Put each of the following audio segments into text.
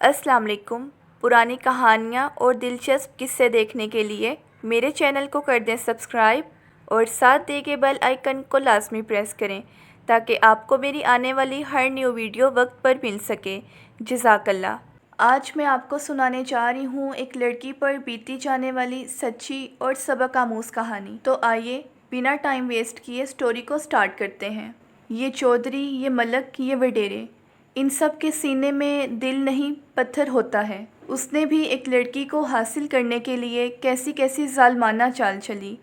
السلام علیکم۔ پرانی کہانیاں اور دلچسپ قصے دیکھنے کے لیے میرے چینل کو کر دیں سبسکرائب اور ساتھ دے کے بیل آئیکن کو لازمی پریس کریں تاکہ آپ کو میری آنے والی ہر نیو ویڈیو وقت پر مل سکے۔ جزاک اللہ۔ آج میں آپ کو سنانے جا رہی ہوں ایک لڑکی پر بیتی جانے والی سچی اور سبق آموز کہانی۔ تو آئیے بنا ٹائم ویسٹ کیے سٹوری کو سٹارٹ کرتے ہیں۔ یہ چودھری، یہ ملک، یہ وڈیرے، ان سب کے سینے میں دل نہیں پتھر ہوتا ہے۔ اس نے بھی ایک لڑکی کو حاصل کرنے کے لیے کیسی کیسی ظالمانہ چال چلی،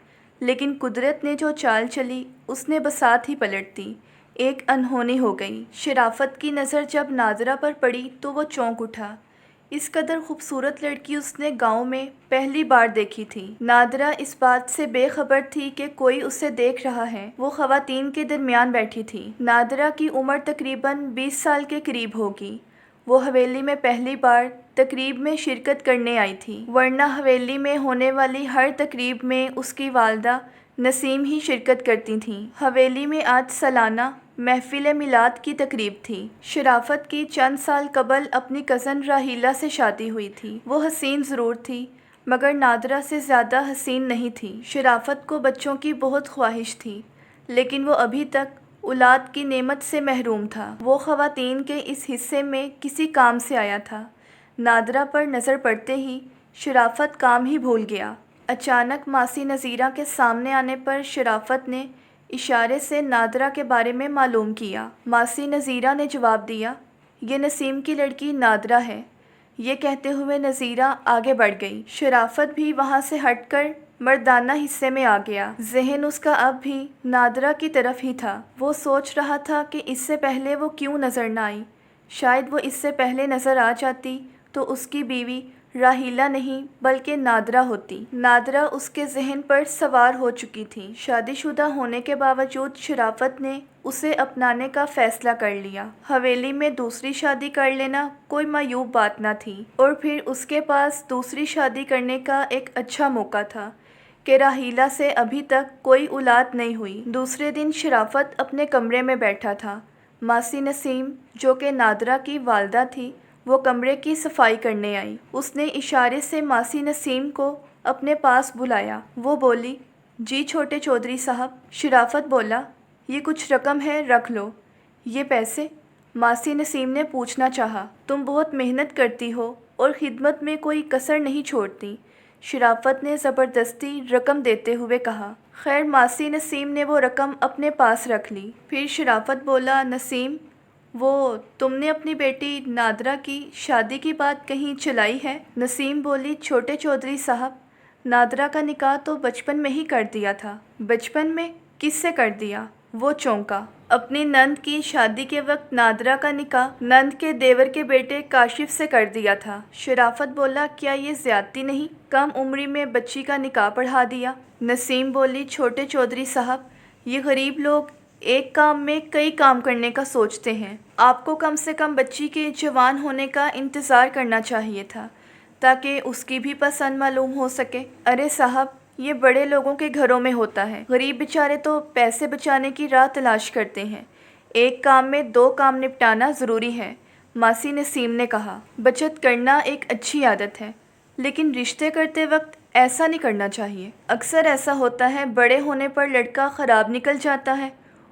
لیکن قدرت نے جو چال چلی اس نے بساط ہی پلٹ دی، ایک انہونی ہو گئی۔ شرافت کی نظر جب نادرہ پر پڑی تو وہ چونک اٹھا۔ اس قدر خوبصورت لڑکی اس نے گاؤں میں پہلی بار دیکھی تھی۔ نادرہ اس بات سے بے خبر تھی کہ کوئی اسے دیکھ رہا ہے۔ وہ خواتین کے درمیان بیٹھی تھی۔ نادرہ کی عمر تقریباً 20 سال کے قریب ہوگی۔ وہ حویلی میں پہلی بار تقریب میں شرکت کرنے آئی تھی، ورنہ حویلی میں ہونے والی ہر تقریب میں اس کی والدہ نسیم ہی شرکت کرتی تھیں۔ حویلی میں آج سالانہ محفل میلاد کی تقریب تھی۔ شرافت کی چند سال قبل اپنی کزن راحیلہ سے شادی ہوئی تھی۔ وہ حسین ضرور تھی مگر نادرہ سے زیادہ حسین نہیں تھی۔ شرافت کو بچوں کی بہت خواہش تھی لیکن وہ ابھی تک اولاد کی نعمت سے محروم تھا۔ وہ خواتین کے اس حصے میں کسی کام سے آیا تھا۔ نادرہ پر نظر پڑتے ہی شرافت کام ہی بھول گیا۔ اچانک ماسی نذیرہ کے سامنے آنے پر شرافت نے اشارے سے نادرہ کے بارے میں معلوم کیا۔ ماسی نذیرہ نے جواب دیا، یہ نسیم کی لڑکی نادرہ ہے۔ یہ کہتے ہوئے نذیرہ آگے بڑھ گئی۔ شرافت بھی وہاں سے ہٹ کر مردانہ حصے میں آ گیا۔ ذہن اس کا اب بھی نادرہ کی طرف ہی تھا۔ وہ سوچ رہا تھا کہ اس سے پہلے وہ کیوں نظر نہ آئی۔ شاید وہ اس سے پہلے نظر آ جاتی تو اس کی بیوی راحیلہ نہیں بلکہ نادرہ ہوتی۔ نادرہ اس کے ذہن پر سوار ہو چکی تھی۔ شادی شدہ ہونے کے باوجود شرافت نے اسے اپنانے کا فیصلہ کر لیا۔ حویلی میں دوسری شادی کر لینا کوئی معیوب بات نہ تھی، اور پھر اس کے پاس دوسری شادی کرنے کا ایک اچھا موقع تھا کہ راحیلہ سے ابھی تک کوئی اولاد نہیں ہوئی۔ دوسرے دن شرافت اپنے کمرے میں بیٹھا تھا۔ ماسی نسیم جو کہ نادرہ کی والدہ تھی وہ کمرے کی صفائی کرنے آئی۔ اس نے اشارے سے ماسی نسیم کو اپنے پاس بلایا۔ وہ بولی، جی چھوٹے چودھری صاحب۔ شرافت بولا، یہ کچھ رقم ہے، رکھ لو۔ یہ پیسے؟ ماسی نسیم نے پوچھنا چاہا۔ تم بہت محنت کرتی ہو اور خدمت میں کوئی کسر نہیں چھوڑتی، شرافت نے زبردستی رقم دیتے ہوئے کہا۔ خیر، ماسی نسیم نے وہ رقم اپنے پاس رکھ لی۔ پھر شرافت بولا، نسیم، وہ تم نے اپنی بیٹی نادرہ کی شادی کی بات کہیں چلائی ہے؟ نسیم بولی، چھوٹے چودھری صاحب، نادرہ کا نکاح تو بچپن میں ہی کر دیا تھا۔ بچپن میں؟ کس سے کر دیا؟ وہ چونکا۔ اپنی نند کی شادی کے وقت نادرہ کا نکاح نند کے دیور کے بیٹے کاشف سے کر دیا تھا۔ شرافت بولا، کیا یہ زیادتی نہیں؟ کم عمری میں بچی کا نکاح پڑھا دیا۔ نسیم بولی، چھوٹے چودھری صاحب، یہ غریب لوگ ایک کام میں کئی کام کرنے کا سوچتے ہیں۔ آپ کو کم سے کم بچی کے جوان ہونے کا انتظار کرنا چاہیے تھا تاکہ اس کی بھی پسند معلوم ہو سکے۔ ارے صاحب، یہ بڑے لوگوں کے گھروں میں ہوتا ہے۔ غریب بیچارے تو پیسے بچانے کی راہ تلاش کرتے ہیں۔ ایک کام میں دو کام نپٹانا ضروری ہے، ماسی نسیم نے کہا۔ بچت کرنا ایک اچھی عادت ہے لیکن رشتے کرتے وقت ایسا نہیں کرنا چاہیے۔ اکثر ایسا ہوتا ہے، بڑے ہونے پر لڑکا خراب نکل جاتا ہے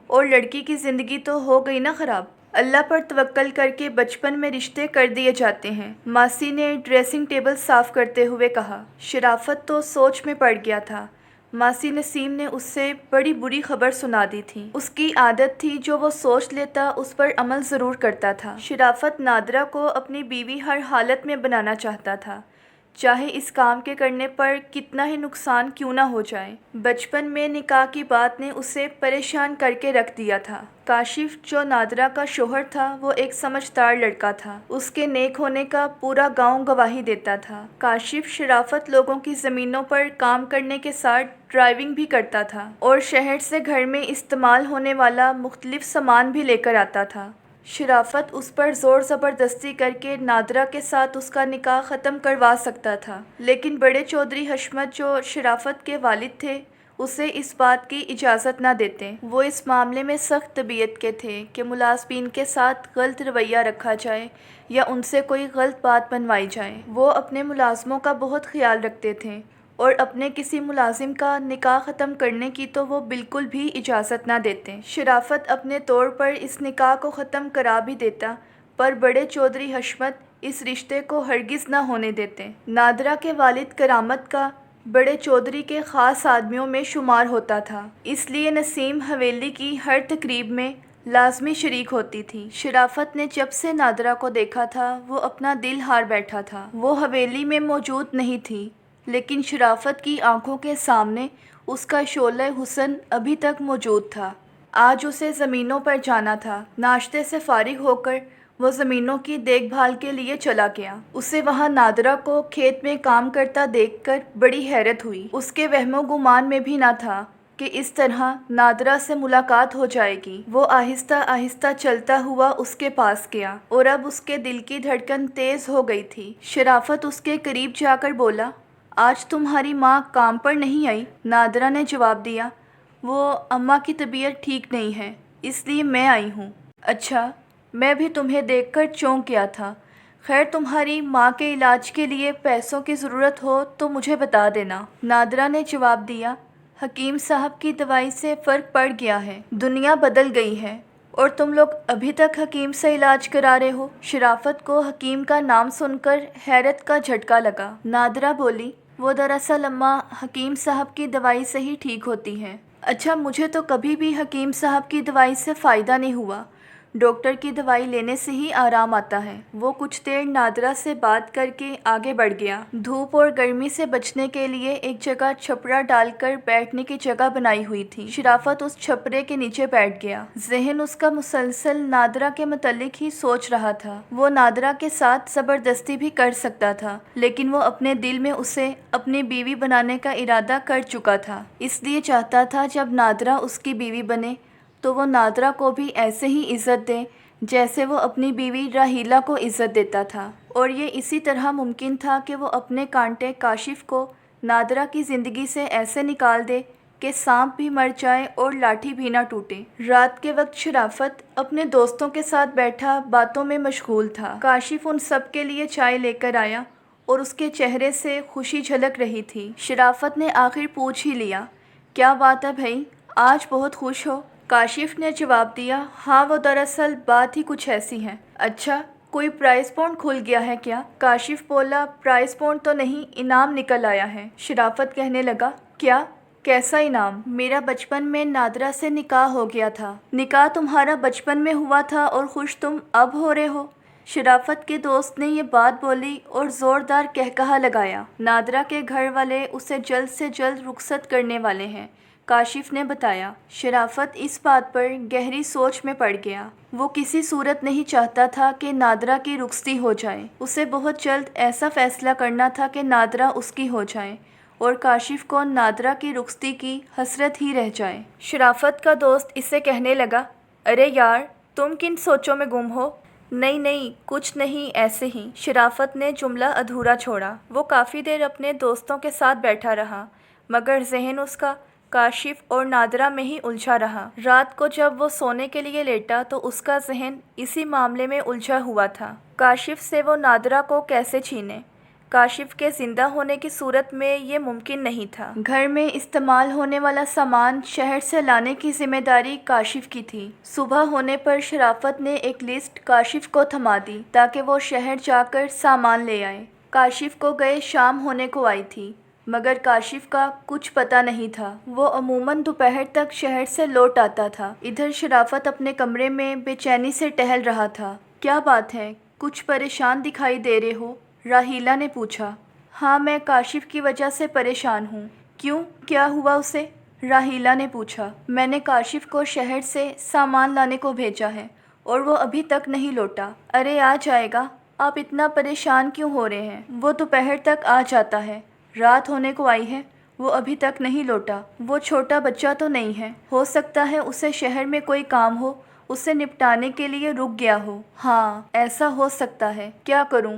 اور لڑکی کی زندگی تو ہو گئی نا خراب۔ اللہ پر توکل کر کے بچپن میں رشتے کر دیے جاتے ہیں، ماسی نے ڈریسنگ ٹیبل صاف کرتے ہوئے کہا۔ شرافت تو سوچ میں پڑ گیا تھا۔ ماسی نسیم نے اس سے بڑی بری خبر سنا دی تھی۔ اس کی عادت تھی جو وہ سوچ لیتا اس پر عمل ضرور کرتا تھا۔ شرافت نادرہ کو اپنی بیوی ہر حالت میں بنانا چاہتا تھا، چاہے اس کام کے کرنے پر کتنا ہی نقصان کیوں نہ ہو جائے۔ بچپن میں نکاح کی بات نے اسے پریشان کر کے رکھ دیا تھا۔ کاشف جو نادرہ کا شوہر تھا وہ ایک سمجھدار لڑکا تھا۔ اس کے نیک ہونے کا پورا گاؤں گواہی دیتا تھا۔ کاشف شرافت لوگوں کی زمینوں پر کام کرنے کے ساتھ ڈرائیونگ بھی کرتا تھا اور شہر سے گھر میں استعمال ہونے والا مختلف سامان بھی لے کر آتا تھا۔ شرافت اس پر زور زبردستی کر کے نادرہ کے ساتھ اس کا نکاح ختم کروا سکتا تھا، لیکن بڑے چودھری حشمت جو شرافت کے والد تھے اسے اس بات کی اجازت نہ دیتے۔ وہ اس معاملے میں سخت طبیعت کے تھے کہ ملازمین کے ساتھ غلط رویہ رکھا جائے یا ان سے کوئی غلط بات بنوائی جائے۔ وہ اپنے ملازموں کا بہت خیال رکھتے تھے اور اپنے کسی ملازم کا نکاح ختم کرنے کی تو وہ بالکل بھی اجازت نہ دیتے۔ شرافت اپنے طور پر اس نکاح کو ختم کرا بھی دیتا، پر بڑے چودھری حشمت اس رشتے کو ہرگز نہ ہونے دیتے۔ نادرہ کے والد کرامت کا بڑے چودھری کے خاص آدمیوں میں شمار ہوتا تھا، اس لیے نسیم حویلی کی ہر تقریب میں لازمی شریک ہوتی تھی۔ شرافت نے جب سے نادرہ کو دیکھا تھا وہ اپنا دل ہار بیٹھا تھا۔ وہ حویلی میں موجود نہیں تھی، لیکن شرافت کی آنکھوں کے سامنے اس کا شعلہ حسن ابھی تک موجود تھا۔ آج اسے زمینوں پر جانا تھا۔ ناشتے سے فارغ ہو کر وہ زمینوں کی دیکھ بھال کے لیے چلا گیا۔ اسے وہاں نادرہ کو کھیت میں کام کرتا دیکھ کر بڑی حیرت ہوئی۔ اس کے وہم و گمان میں بھی نہ تھا کہ اس طرح نادرہ سے ملاقات ہو جائے گی۔ وہ آہستہ آہستہ چلتا ہوا اس کے پاس گیا اور اب اس کے دل کی دھڑکن تیز ہو گئی تھی۔ شرافت اس کے قریب جا کر بولا، آج تمہاری ماں کام پر نہیں آئی؟ نادرہ نے جواب دیا، وہ اماں کی طبیعت ٹھیک نہیں ہے، اس لیے میں آئی ہوں۔ اچھا، میں بھی تمہیں دیکھ کر چونک گیا تھا۔ خیر، تمہاری ماں کے علاج کے لیے پیسوں کی ضرورت ہو تو مجھے بتا دینا۔ نادرہ نے جواب دیا، حکیم صاحب کی دوائی سے فرق پڑ گیا ہے، دنیا بدل گئی ہے، اور تم لوگ ابھی تک حکیم سے علاج کرا رہے ہو۔ شرافت کو حکیم کا نام سن کر حیرت کا جھٹکا لگا۔ نادرہ بولی، وہ دراصل اماں حکیم صاحب کی دوائی سے ہی ٹھیک ہوتی ہیں۔ اچھا، مجھے تو کبھی بھی حکیم صاحب کی دوائی سے فائدہ نہیں ہوا، ڈاکٹر کی دوائی لینے سے ہی آرام آتا ہے۔ وہ کچھ دیر نادرہ سے بات کر کے آگے بڑھ گیا۔ دھوپ اور گرمی سے بچنے کے لیے ایک جگہ چھپرا ڈال کر بیٹھنے کی جگہ بنائی ہوئی تھی۔ شرافت اس چھپرے کے نیچے بیٹھ گیا۔ ذہن اس کا مسلسل نادرہ کے متعلق ہی سوچ رہا تھا۔ وہ نادرہ کے ساتھ زبردستی بھی کر سکتا تھا، لیکن وہ اپنے دل میں اسے اپنی بیوی بنانے کا ارادہ کر چکا تھا، اس لیے چاہتا تھا جب نادرہ اس کی بیوی بنے تو وہ نادرہ کو بھی ایسے ہی عزت دے جیسے وہ اپنی بیوی راحیلہ کو عزت دیتا تھا، اور یہ اسی طرح ممکن تھا کہ وہ اپنے کانٹے کاشف کو نادرہ کی زندگی سے ایسے نکال دے کہ سانپ بھی مر جائے اور لاٹھی بھی نہ ٹوٹے۔ رات کے وقت شرافت اپنے دوستوں کے ساتھ بیٹھا باتوں میں مشغول تھا۔ کاشف ان سب کے لیے چائے لے کر آیا اور اس کے چہرے سے خوشی جھلک رہی تھی۔ شرافت نے آخر پوچھ ہی لیا، کیا بات ہے بھائی، آج بہت خوش ہو؟ کاشف نے جواب دیا، ہاں، وہ دراصل بات ہی کچھ ایسی ہے۔ اچھا، کوئی پرائز پونڈ کھل گیا ہے کیا؟ کاشف بولا، پرائز پونڈ تو نہیں، انعام نکل آیا ہے۔ شرافت کہنے لگا، کیا؟ کیسا انعام؟ میرا بچپن میں نادرہ سے نکاح ہو گیا تھا۔ نکاح تمہارا بچپن میں ہوا تھا اور خوش تم اب ہو رہے ہو؟ شرافت کے دوست نے یہ بات بولی اور زوردار قہقہہ لگایا۔ نادرہ کے گھر والے اسے جلد سے جلد رخصت کرنے والے ہیں، کاشف نے بتایا۔ شرافت اس بات پر گہری سوچ میں پڑ گیا۔ وہ کسی صورت نہیں چاہتا تھا کہ نادرہ کی رخصتی ہو جائے۔ اسے بہت جلد ایسا فیصلہ کرنا تھا کہ نادرہ اس کی ہو جائے اور کاشف کو نادرہ کی رخصتی کی حسرت ہی رہ جائے۔ شرافت کا دوست اسے کہنے لگا، ارے یار، تم کن سوچوں میں گم ہو؟ نہیں نہیں، کچھ نہیں، ایسے ہی۔ شرافت نے جملہ ادھورا چھوڑا۔ وہ کافی دیر اپنے دوستوں کے ساتھ بیٹھا رہا، مگر ذہن اس کا کاشف اور نادرہ میں ہی الجھا رہا۔ رات کو جب وہ سونے کے لیے لیٹا تو اس کا ذہن اسی معاملے میں الجھا ہوا تھا۔ کاشف سے وہ نادرہ کو کیسے چھینے؟ کاشف کے زندہ ہونے کی صورت میں یہ ممکن نہیں تھا۔ گھر میں استعمال ہونے والا سامان شہر سے لانے کی ذمہ داری کاشف کی تھی۔ صبح ہونے پر شرافت نے ایک لسٹ کاشف کو تھما دی تاکہ وہ شہر جا کر سامان لے آئے۔ کاشف کو گئے شام ہونے کو آئی تھی، مگر کاشف کا کچھ پتہ نہیں تھا۔ وہ عموماً دوپہر تک شہر سے لوٹ آتا تھا۔ ادھر شرافت اپنے کمرے میں بے چینی سے ٹہل رہا تھا۔ کیا بات ہے، کچھ پریشان دکھائی دے رہے ہو؟ راحیلہ نے پوچھا۔ ہاں، میں کاشف کی وجہ سے پریشان ہوں۔ کیوں، کیا ہوا اسے؟ راحیلہ نے پوچھا۔ میں نے کاشف کو شہر سے سامان لانے کو بھیجا ہے اور وہ ابھی تک نہیں لوٹا۔ ارے آ جائے گا، آپ اتنا پریشان کیوں ہو رہے ہیں؟ وہ دوپہر تک آ جاتا ہے، رات ہونے کو آئی ہے، وہ ابھی تک نہیں لوٹا۔ وہ چھوٹا بچہ تو نہیں ہے، ہو سکتا ہے اسے شہر میں کوئی کام ہو، اسے نپٹانے کے لیے رک گیا ہو۔ ہاں، ایسا ہو سکتا ہے، کیا کروں؟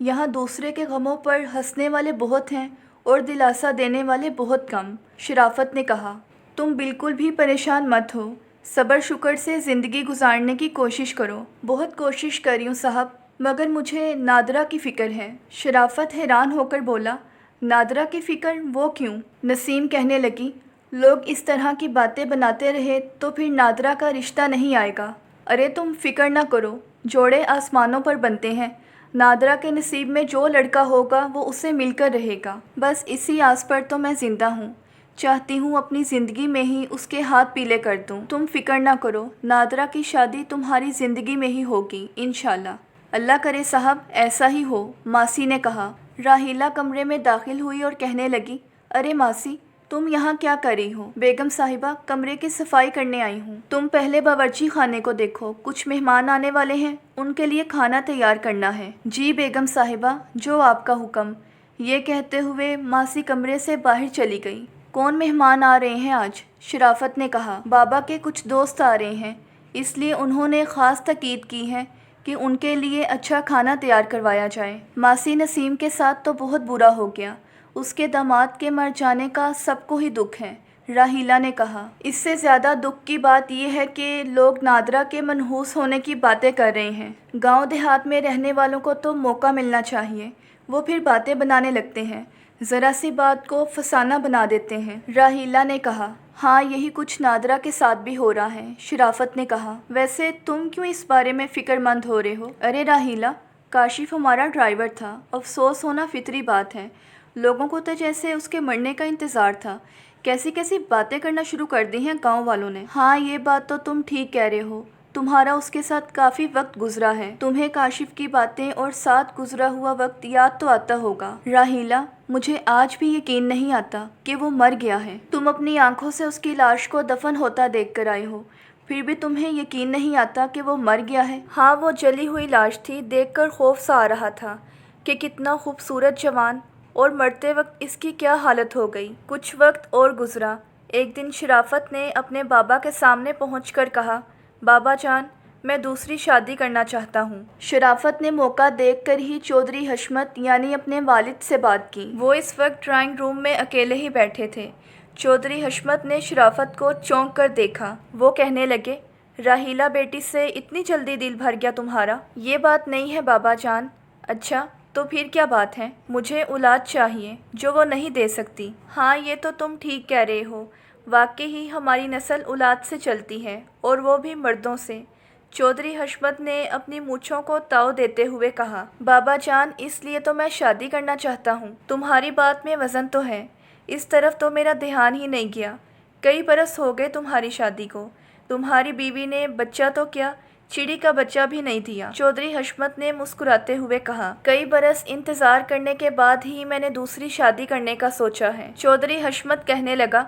یہاں دوسرے کے غموں پر ہنسنے والے بہت ہیں اور دلاسا دینے والے بہت کم۔ شرافت نے کہا، تم بالکل بھی پریشان مت ہو، صبر شکر سے زندگی گزارنے کی کوشش کرو۔ بہت کوشش کر رہی ہوں صاحب، مگر مجھے نادرہ کی فکر ہے۔ شرافت حیران ہو کر بولا، نادرہ کی فکر؟ وہ کیوں؟ نسیم کہنے لگی، لوگ اس طرح کی باتیں بناتے رہے تو پھر نادرہ کا رشتہ نہیں آئے گا۔ ارے تم فکر نہ کرو، جوڑے آسمانوں پر بنتے ہیں، نادرہ کے نصیب میں جو لڑکا ہوگا وہ اسے مل کر رہے گا۔ بس اسی آس پر تو میں زندہ ہوں، چاہتی ہوں اپنی زندگی میں ہی اس کے ہاتھ پیلے کر دوں۔ تم فکر نہ کرو، نادرہ کی شادی تمہاری زندگی میں ہی ہوگی انشاءاللہ۔ اللہ کرے صاحب ایسا ہی ہو، ماسی نے کہا۔ راحیلہ کمرے میں داخل ہوئی اور کہنے لگی، ارے ماسی، تم یہاں کیا کر رہی ہو؟ بیگم صاحبہ، کمرے کی صفائی کرنے آئی ہوں۔ تم پہلے باورچی خانے کو دیکھو، کچھ مہمان آنے والے ہیں، ان کے لیے کھانا تیار کرنا ہے۔ جی بیگم صاحبہ، جو آپ کا حکم۔ یہ کہتے ہوئے ماسی کمرے سے باہر چلی گئی۔ کون مہمان آ رہے ہیں آج؟ شرافت نے کہا۔ بابا کے کچھ دوست آ رہے ہیں، اس لیے انہوں نے خاص تاکید کی ہے کہ ان کے لیے اچھا کھانا تیار کروایا جائے۔ ماسی نسیم کے ساتھ تو بہت برا ہو گیا، اس کے داماد کے مر جانے کا سب کو ہی دکھ ہے، راحیلہ نے کہا۔ اس سے زیادہ دکھ کی بات یہ ہے کہ لوگ نادرہ کے منحوس ہونے کی باتیں کر رہے ہیں۔ گاؤں دیہات میں رہنے والوں کو تو موقع ملنا چاہیے، وہ پھر باتیں بنانے لگتے ہیں، ذرا سی بات کو فسانہ بنا دیتے ہیں، راحیلہ نے کہا۔ ہاں یہی کچھ نادرہ کے ساتھ بھی ہو رہا ہے، شرافت نے کہا۔ ویسے تم کیوں اس بارے میں فکر مند ہو رہے ہو؟ ارے راحیلہ، کاشف ہمارا ڈرائیور تھا، افسوس ہونا فطری بات ہے، لوگوں کو تو جیسے اس کے مرنے کا انتظار تھا۔ کیسی کیسی باتیں کرنا شروع کر دی ہیں گاؤں والوں نے۔ ہاں یہ بات تو تم ٹھیک کہہ رہے ہو، تمہارا اس کے ساتھ کافی وقت گزرا ہے، تمہیں کاشف کی باتیں اور ساتھ گزرا ہوا وقت یاد تو آتا ہوگا۔ راحیلہ، مجھے آج بھی یقین نہیں آتا کہ وہ مر گیا ہے۔ تم اپنی آنکھوں سے اس کی لاش کو دفن ہوتا دیکھ کر آئے ہو، پھر بھی تمہیں یقین نہیں آتا کہ وہ مر گیا ہے؟ ہاں وہ جلی ہوئی لاش تھی، دیکھ کر خوف سا آ رہا تھا کہ کتنا خوبصورت جوان، اور مرتے وقت اس کی کیا حالت ہو گئی۔ کچھ وقت اور گزرا، ایک دن شرافت نے اپنے بابا کے سامنے پہنچ کر کہا، بابا جان، میں دوسری شادی کرنا چاہتا ہوں۔ شرافت نے موقع دیکھ کر ہی چودھری حشمت یعنی اپنے والد سے بات کی۔ وہ اس وقت ڈرائنگ روم میں اکیلے ہی بیٹھے تھے۔ چودھری حشمت نے شرافت کو چونک کر دیکھا۔ وہ کہنے لگے، راحیلہ بیٹی سے اتنی جلدی دل بھر گیا تمہارا؟ یہ بات نہیں ہے بابا جان۔ اچھا تو پھر کیا بات ہے؟ مجھے اولاد چاہیے جو وہ نہیں دے سکتی۔ ہاں یہ تو تم ٹھیک کہہ رہے ہو، واقعی ہی ہماری نسل اولاد سے چلتی ہے، اور وہ بھی مردوں سے۔ چودھری حشمت نے اپنی مونچھوں کو تاؤ دیتے ہوئے کہا، بابا جان اس لیے تو میں شادی کرنا چاہتا ہوں۔ تمہاری بات میں وزن تو ہے، اس طرف تو میرا دھیان ہی نہیں گیا۔ کئی برس ہو گئے تمہاری شادی کو، تمہاری بیوی نے بچہ تو کیا، چڑی کا بچہ بھی نہیں دیا۔ چودھری حشمت نے مسکراتے ہوئے کہا، کئی برس انتظار کرنے کے بعد ہی میں نے دوسری شادی کرنے کا سوچا ہے۔ چودھری حشمت کہنے لگا،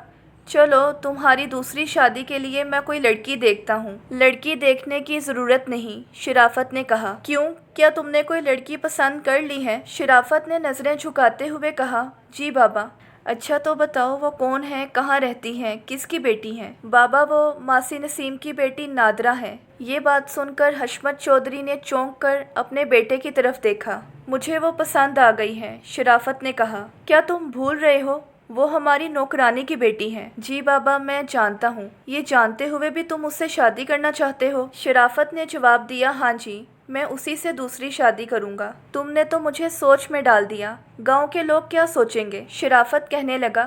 چلو تمہاری دوسری شادی کے لیے میں کوئی لڑکی دیکھتا ہوں۔ لڑکی دیکھنے کی ضرورت نہیں، شرافت نے کہا۔ کیوں، کیا تم نے کوئی لڑکی پسند کر لی ہے؟ شرافت نے نظریں جھکاتے ہوئے کہا، جی بابا۔ اچھا تو بتاؤ وہ کون ہے، کہاں رہتی ہے، کس کی بیٹی ہے؟ بابا وہ ماسی نسیم کی بیٹی نادرہ ہے۔ یہ بات سن کر حشمت چودھری نے چونک کر اپنے بیٹے کی طرف دیکھا۔ مجھے وہ پسند آ گئی ہے، شرافت نے کہا۔ کیا تم بھول رہے ہو، وہ ہماری نوکرانی کی بیٹی ہے۔ جی بابا میں جانتا ہوں، یہ جانتے ہوئے بھی تم اس سے شادی کرنا چاہتے ہو؟ شرافت نے جواب دیا، ہاں جی، میں اسی سے دوسری شادی کروں گا۔ تم نے تو مجھے سوچ میں ڈال دیا، گاؤں کے لوگ کیا سوچیں گے؟ شرافت کہنے لگا،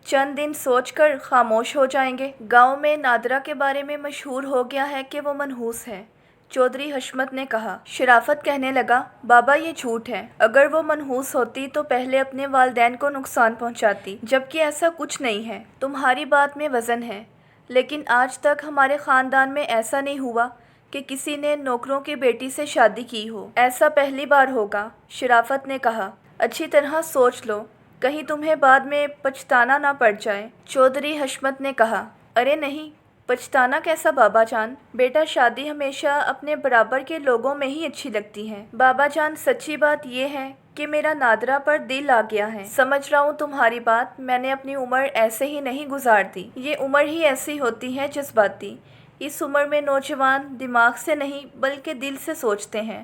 چند دن سوچ کر خاموش ہو جائیں گے۔ گاؤں میں نادرہ کے بارے میں مشہور ہو گیا ہے کہ وہ منحوس ہے، چودھری حشمت نے کہا۔ شرافت کہنے لگا، بابا یہ جھوٹ ہے، اگر وہ منحوس ہوتی تو پہلے اپنے والدین کو نقصان پہنچاتی، جبکہ ایسا کچھ نہیں ہے۔ تمہاری بات میں وزن ہے، لیکن آج تک ہمارے خاندان میں ایسا نہیں ہوا کہ کسی نے نوکروں کی بیٹی سے شادی کی ہو، ایسا پہلی بار ہوگا، شرافت نے کہا۔ اچھی طرح سوچ لو، کہیں تمہیں بعد میں پچھتانا نہ پڑ جائے، چودھری حشمت نے کہا۔ ارے نہیں، پچھتانا کیسا بابا جان، بیٹا شادی ہمیشہ اپنے برابر کے لوگوں میں ہی اچھی لگتی ہے۔ بابا جان سچی بات یہ ہے کہ میرا نادرہ پر دل آ گیا ہے۔ سمجھ رہا ہوں تمہاری بات، میں نے اپنی عمر ایسے ہی نہیں گزار دی، یہ عمر ہی ایسی ہوتی ہے جذباتی، اس عمر میں نوجوان دماغ سے نہیں بلکہ دل سے سوچتے ہیں۔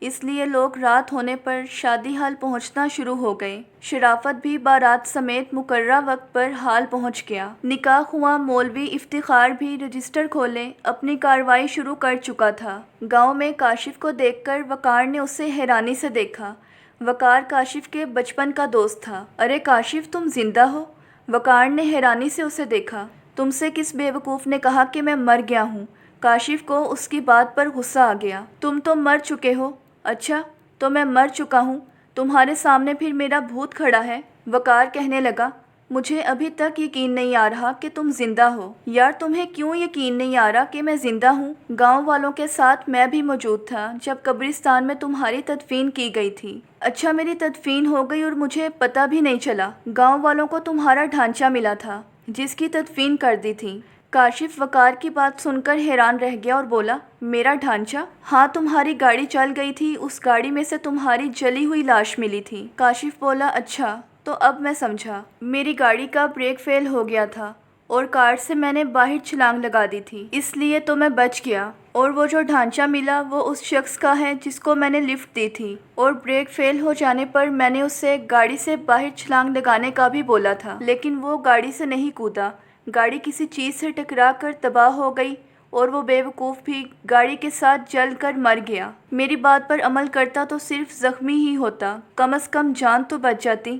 اس لیے لوگ رات ہونے پر شادی ہال پہنچنا شروع ہو گئے۔ شرافت بھی بارات سمیت مقررہ وقت پر ہال پہنچ گیا۔ نکاح ہوا۔ مولوی افتخار بھی رجسٹر کھولے اپنی کارروائی شروع کر چکا تھا۔ گاؤں میں کاشف کو دیکھ کر وقار نے اسے حیرانی سے دیکھا۔ وقار کاشف کے بچپن کا دوست تھا۔ ارے کاشف، تم زندہ ہو؟ وقار نے حیرانی سے اسے دیکھا۔ تم سے کس بے وقوف نے کہا کہ میں مر گیا ہوں؟ کاشف کو اس کی بات پر غصہ آ گیا۔ تم تو مر چکے ہو۔ اچھا، تو میں مر چکا ہوں؟ تمہارے سامنے پھر میرا بھوت کھڑا ہے۔ وقار کہنے لگا، مجھے ابھی تک یقین نہیں آ رہا کہ تم زندہ ہو۔ یار تمہیں کیوں یقین نہیں آ رہا کہ میں زندہ ہوں؟ گاؤں والوں کے ساتھ میں بھی موجود تھا جب قبرستان میں تمہاری تدفین کی گئی تھی۔ اچھا، میری تدفین ہو گئی اور مجھے پتہ بھی نہیں چلا؟ گاؤں والوں کو تمہارا ڈھانچہ ملا تھا جس کی تدفین کر دی تھی۔ کاشف وقار کی بات سن کر حیران رہ گیا اور بولا، میرا ڈھانچہ؟ ہاں، تمہاری گاڑی چل گئی تھی، اس گاڑی میں سے تمہاری جلی ہوئی لاش ملی تھی۔ کاشف بولا، اچھا، تو اب میں سمجھا۔ میری گاڑی کا بریک فیل ہو گیا تھا اور کار سے میں نے باہر چھلانگ لگا دی تھی، اس لیے تو میں بچ گیا۔ اور وہ جو ڈھانچہ ملا وہ اس شخص کا ہے جس کو میں نے لفٹ دی تھی، اور بریک فیل ہو جانے پر میں نے اسے گاڑی سے باہر چھلانگ لگانے کا بھی بولا تھا، لیکن وہ گاڑی سے نہیں کودا۔ گاڑی کسی چیز سے ٹکرا کر تباہ ہو گئی اور وہ بے وقوف بھی گاڑی کے ساتھ جل کر مر گیا۔ میری بات پر عمل کرتا تو صرف زخمی ہی ہوتا، کم از کم جان تو بچ جاتی۔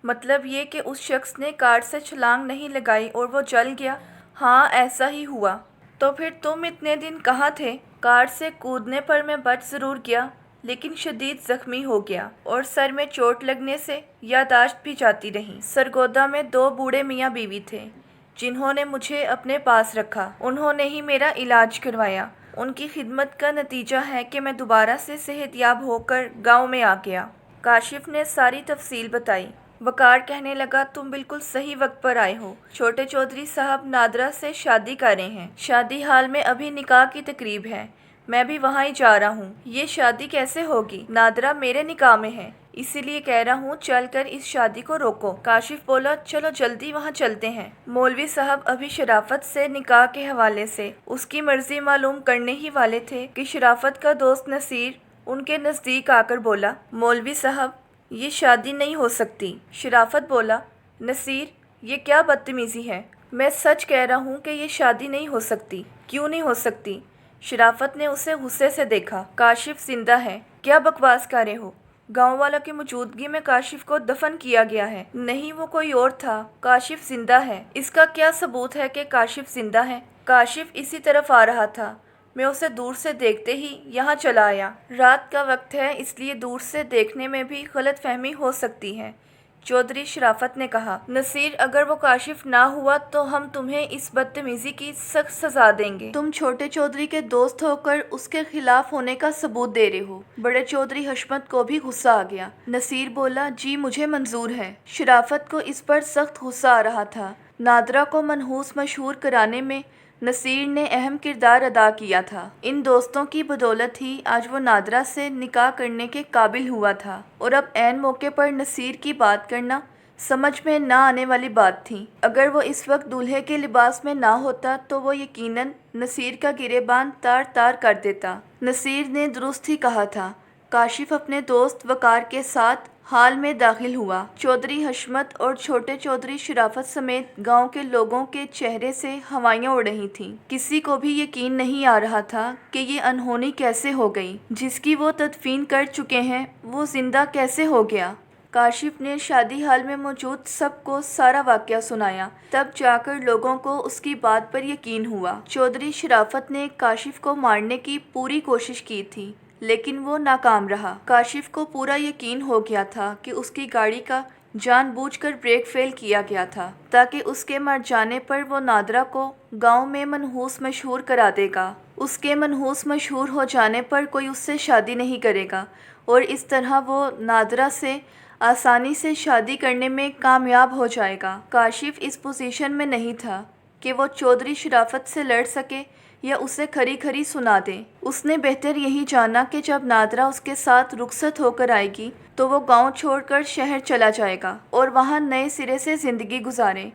مطلب یہ کہ اس شخص نے کار سے چھلانگ نہیں لگائی اور وہ جل گیا؟ ہاں، ایسا ہی ہوا۔ تو پھر تم اتنے دن کہاں تھے؟ کار سے کودنے پر میں بچ ضرور گیا، لیکن شدید زخمی ہو گیا اور سر میں چوٹ لگنے سے یادداشت بھی جاتی رہی۔ سرگودا میں 2 بوڑھے میاں بیوی تھے جنہوں نے مجھے اپنے پاس رکھا، انہوں نے ہی میرا علاج کروایا۔ ان کی خدمت کا نتیجہ ہے کہ میں دوبارہ سے صحت یاب ہو کر گاؤں میں آ گیا۔ کاشف نے ساری تفصیل بتائی۔ وقار کہنے لگا، تم بالکل صحیح وقت پر آئے ہو۔ چھوٹے چودھری صاحب نادرا سے شادی کر رہے ہیں۔ شادی ہال میں ابھی نکاح کی تقریب ہے، میں بھی وہاں ہی جا رہا ہوں۔ یہ شادی کیسے ہوگی؟ نادرا میرے نکاح میں ہے، اسی لیے کہہ رہا ہوں چل کر اس شادی کو روکو۔ کاشف بولا، چلو جلدی وہاں چلتے ہیں۔ مولوی صاحب ابھی شرافت سے نکاح کے حوالے سے اس کی مرضی معلوم کرنے ہی والے تھے کہ شرافت کا دوست نصیر ان کے نزدیک آ کر بولا، مولوی صاحب، یہ شادی نہیں ہو سکتی۔ شرافت بولا، نصیر، یہ کیا بدتمیزی ہے؟ میں سچ کہہ رہا ہوں کہ یہ شادی نہیں ہو سکتی۔ کیوں نہیں ہو سکتی؟ شرافت نے اسے غصے سے دیکھا۔ کاشف زندہ ہے، کیا بکواس کر رہے ہو؟ گاؤں والوں کی موجودگی میں کاشف کو دفن کیا گیا ہے۔ نہیں، وہ کوئی اور تھا۔ کاشف زندہ ہے۔ اس کا کیا ثبوت ہے کہ کاشف زندہ ہے؟ کاشف اسی طرف آ رہا تھا، میں اسے دور سے دیکھتے ہی یہاں چلا آیا۔ رات کا وقت ہے، اس لیے دور سے دیکھنے میں بھی غلط فہمی ہو سکتی ہے، چودھری شرافت نے کہا۔ نصیر، اگر وہ کاشف نہ ہوا تو ہم تمہیں اس بدتمیزی کی سخت سزا دیں گے۔ تم چھوٹے چودھری کے دوست ہو کر اس کے خلاف ہونے کا ثبوت دے رہے ہو۔ بڑے چودھری حشمت کو بھی غصہ آ گیا۔ نصیر بولا، جی مجھے منظور ہے۔ شرافت کو اس پر سخت غصہ آ رہا تھا۔ نادرا کو منحوس مشہور کرانے میں نصیر نے اہم کردار ادا کیا تھا۔ ان دوستوں کی بدولت ہی آج وہ نادرا سے نکاح کرنے کے قابل ہوا تھا، اور اب عین موقع پر نصیر کی بات کرنا سمجھ میں نہ آنے والی بات تھی۔ اگر وہ اس وقت دولہے کے لباس میں نہ ہوتا تو وہ یقیناً نصیر کا گریباں تار تار کر دیتا۔ نصیر نے درست ہی کہا تھا۔ کاشف اپنے دوست وقار کے ساتھ ہال میں داخل ہوا۔ چودھری حشمت اور چھوٹے چودھری شرافت سمیت گاؤں کے لوگوں کے چہرے سے ہوائیاں اڑ رہی تھیں۔ کسی کو بھی یقین نہیں آ رہا تھا کہ یہ انہونی کیسے ہو گئی۔ جس کی وہ تدفین کر چکے ہیں وہ زندہ کیسے ہو گیا؟ کاشف نے شادی ہال میں موجود سب کو سارا واقعہ سنایا، تب جا کر لوگوں کو اس کی بات پر یقین ہوا۔ چودھری شرافت نے کاشف کو مارنے کی پوری کوشش کی تھی، لیکن وہ ناکام رہا۔ کاشف کو پورا یقین ہو گیا تھا کہ اس کی گاڑی کا جان بوجھ کر بریک فیل کیا گیا تھا تاکہ اس کے مر جانے پر وہ نادرا کو گاؤں میں منحوس مشہور کرا دے گا۔ اس کے منحوس مشہور ہو جانے پر کوئی اس سے شادی نہیں کرے گا، اور اس طرح وہ نادرا سے آسانی سے شادی کرنے میں کامیاب ہو جائے گا۔ کاشف اس پوزیشن میں نہیں تھا کہ وہ چودھری شرافت سے لڑ سکے یا اسے کھری کھری سنا دے۔ اس نے بہتر یہی جانا کہ جب نادرا اس کے ساتھ رخصت ہو کر آئے گی تو وہ گاؤں چھوڑ کر شہر چلا جائے گا اور وہاں نئے سرے سے زندگی گزارے۔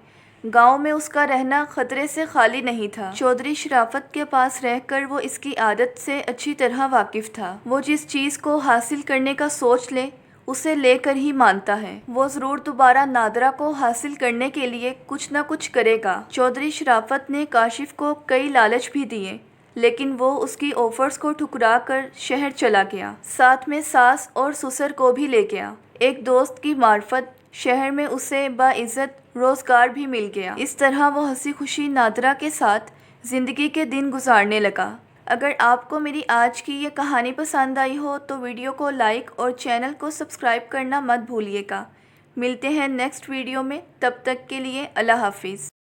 گاؤں میں اس کا رہنا خطرے سے خالی نہیں تھا۔ چودھری شرافت کے پاس رہ کر وہ اس کی عادت سے اچھی طرح واقف تھا۔ وہ جس چیز کو حاصل کرنے کا سوچ لے اسے لے کر ہی مانتا ہے۔ وہ ضرور دوبارہ نادرہ کو حاصل کرنے کے لیے کچھ نہ کچھ کرے گا۔ چودھری شرافت نے کاشف کو کئی لالچ بھی دیے، لیکن وہ اس کی آفرز کو ٹھکرا کر شہر چلا گیا۔ ساتھ میں ساس اور سسر کو بھی لے گیا۔ ایک دوست کی معرفت شہر میں اسے باعزت روزگار بھی مل گیا۔ اس طرح وہ ہنسی خوشی نادرہ کے ساتھ زندگی کے دن گزارنے لگا۔ اگر آپ کو میری آج کی یہ کہانی پسند آئی ہو تو ویڈیو کو لائک اور چینل کو سبسکرائب کرنا مت بھولیے گا۔ ملتے ہیں نیکسٹ ویڈیو میں، تب تک کے لیے اللہ حافظ۔